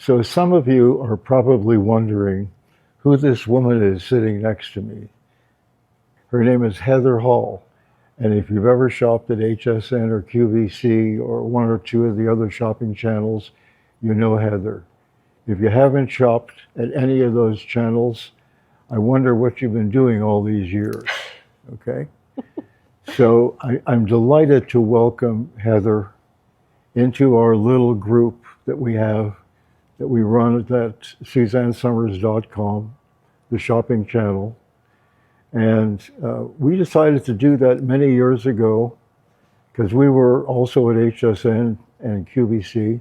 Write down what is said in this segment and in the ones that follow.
So some of you are probably wondering who this woman is sitting next to me. Her name is Heather Hall. And if you've ever shopped at HSN or QVC or one or two of the other shopping channels, you know Heather. If you haven't shopped at any of those channels, I wonder what you've been doing all these years, okay? So I'm delighted to welcome Heather into our little group that we have, that we run at SuzanneSummers.com, the shopping channel. And we decided to do that many years ago because we were also at HSN and QVC.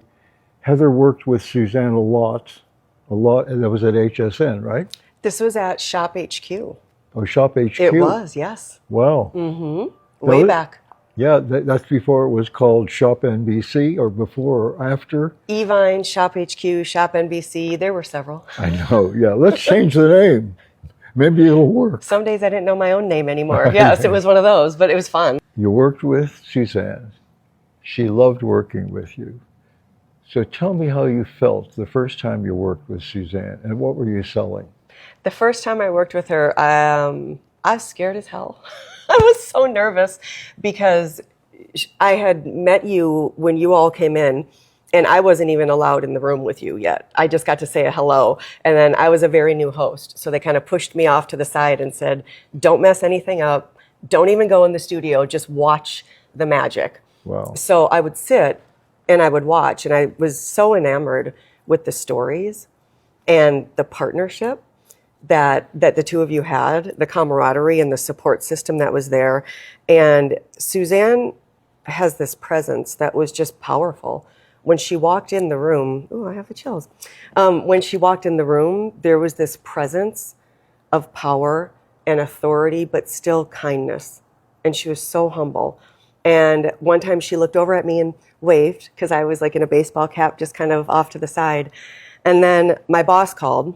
Heather worked with Suzanne a lot, and that was at HSN, right? This was at Shop HQ. Oh, Shop HQ. It was, yes. Wow. Mm-hmm. Way back. Yeah, that's before it was called Shop NBC, or before or after? Evine, Shop HQ, Shop NBC, there were several. I know, yeah. Let's change the name. Maybe it'll work. Some days I didn't know my own name anymore. Yes, it was one of those, but it was fun. You worked with Suzanne. She loved working with you. So tell me how you felt the first time you worked with Suzanne, and what were you selling? The first time I worked with her, I was scared as hell. I was so nervous because I had met you when you all came in, and I wasn't even allowed in the room with you yet. I just got to say a hello, and then I was a very new host. So they kind of pushed me off to the side and said, don't mess anything up. Don't even go in the studio. Just watch the magic. Wow. So I would sit and I would watch, and I was so enamored with the stories and the partnership that the two of you had, the camaraderie and the support system that was there. And Suzanne has this presence that was just powerful. When she walked in the room, oh, I have the chills. When she walked in the room, there was this presence of power and authority, but still kindness. And she was so humble. And one time she looked over at me and waved, because I was like in a baseball cap, just kind of off to the side. And then my boss called.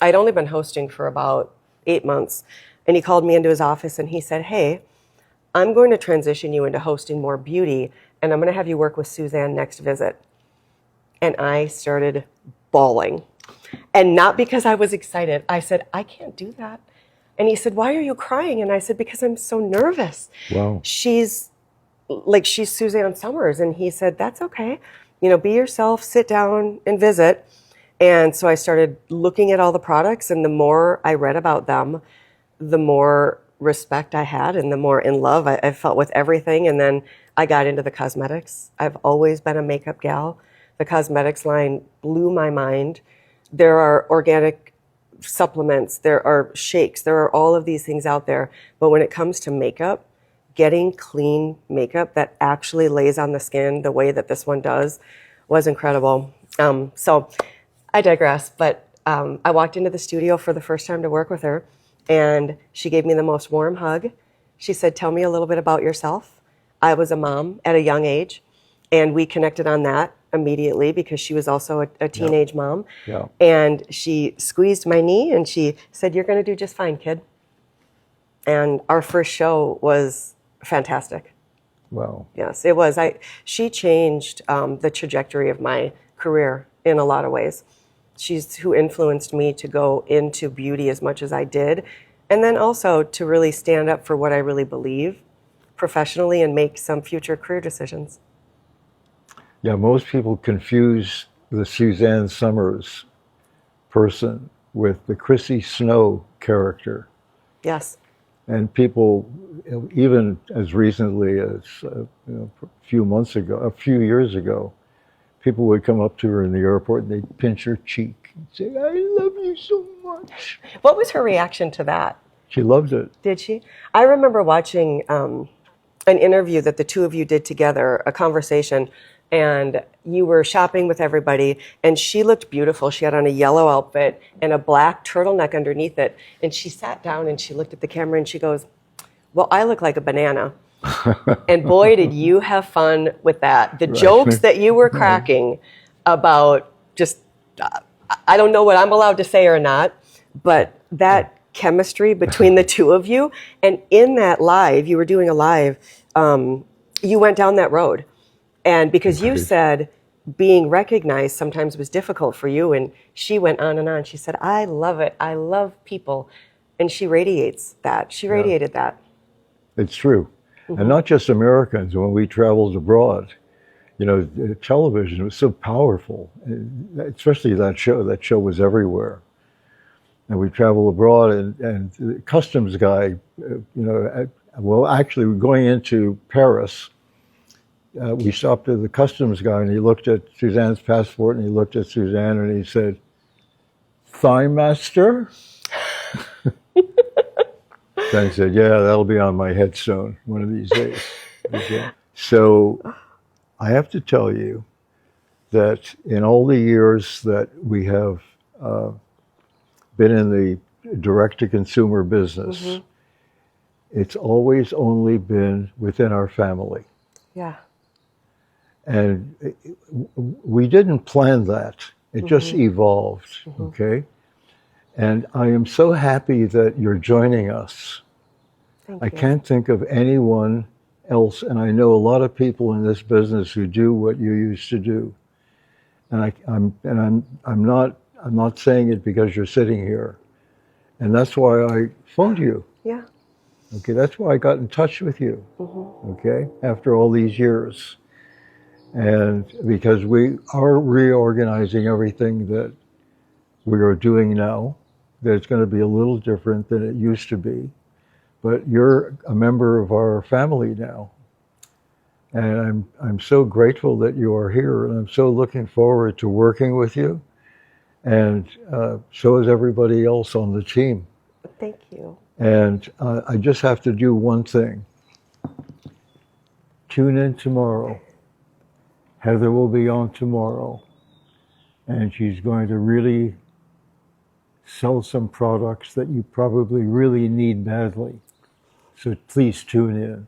I'd only been hosting for about 8 months. And he called me into his office and he said, hey, I'm going to transition you into hosting more beauty, and I'm going to have you work with Suzanne next visit. And I started bawling. And not because I was excited. I said, I can't do that. And he said, why are you crying? And I said, because I'm so nervous. Wow. She's Suzanne Summers. And he said, that's okay. You know, be yourself, sit down and visit. And so I started looking at all the products, and the more I read about them, the more respect I had and the more in love I felt with everything. And then I got into the cosmetics. I've always been a makeup gal. The cosmetics line blew my mind. There are organic supplements, there are shakes, there are all of these things out there. But when it comes to makeup, getting clean makeup that actually lays on the skin the way that this one does was incredible. So I digress, but I walked into the studio for the first time to work with her, and she gave me the most warm hug. She said, tell me a little bit about yourself. I was a mom at a young age, and we connected on that immediately because she was also a teenage mom. Yeah. And she squeezed my knee and she said, you're going to do just fine, kid. And our first show was fantastic. Wow. Yes, it was. She changed the trajectory of my career in a lot of ways. She's who influenced me to go into beauty as much as I did, and then also to really stand up for what I really believe professionally and make some future career decisions. Yeah, most people confuse the Suzanne Summers person with the Chrissy Snow character. Yes. And people, even as recently as a few years ago, people would come up to her in the airport and they'd pinch her cheek and say, I love you so much. What was her reaction to that? She loved it. Did she? I remember watching an interview that the two of you did together, a conversation, and you were shopping with everybody, and she looked beautiful. She had on a yellow outfit and a black turtleneck underneath it, and she sat down and she looked at the camera and she goes, well, I look like a banana. And boy, did you have fun with that. The jokes that you were cracking about just, I don't know what I'm allowed to say or not, but that chemistry between the two of you, and in that live, you were doing a live, you went down that road. And because you said, being recognized sometimes was difficult for you. And she went on and on. She said, I love it. I love people. And she radiates that. She radiated that. It's true. And not just Americans. When we traveled abroad, you know, television was so powerful, especially that show. That show was everywhere. And we travel abroad, and the customs guy, well, actually, we're going into Paris. We stopped at the customs guy, and he looked at Suzanne's passport, and he looked at Suzanne, and he said, "Thigh master?" Then he said, "Yeah, that'll be on my headstone one of these days." Okay. So I have to tell you that in all the years that we have been in the direct-to-consumer business, it's always only been within our family. Yeah. And we didn't plan that. It just evolved, okay? And I am so happy that you're joining us. Thank I you. can't think of anyone else, and I know a lot of people in this business who do what you used to do. And I'm not saying it because you're sitting here. And that's why I phoned you. Yeah. Okay, that's why I got in touch with you. Okay, after all these years. And because we are reorganizing everything that we are doing now, that it's going to be a little different than it used to be. But you're a member of our family now. And I'm so grateful that you are here, and I'm so looking forward to working with you. And so is everybody else on the team. Thank you. And I just have to do one thing. Tune in tomorrow. Heather will be on tomorrow. And she's going to really sell some products that you probably really need badly. So please tune in.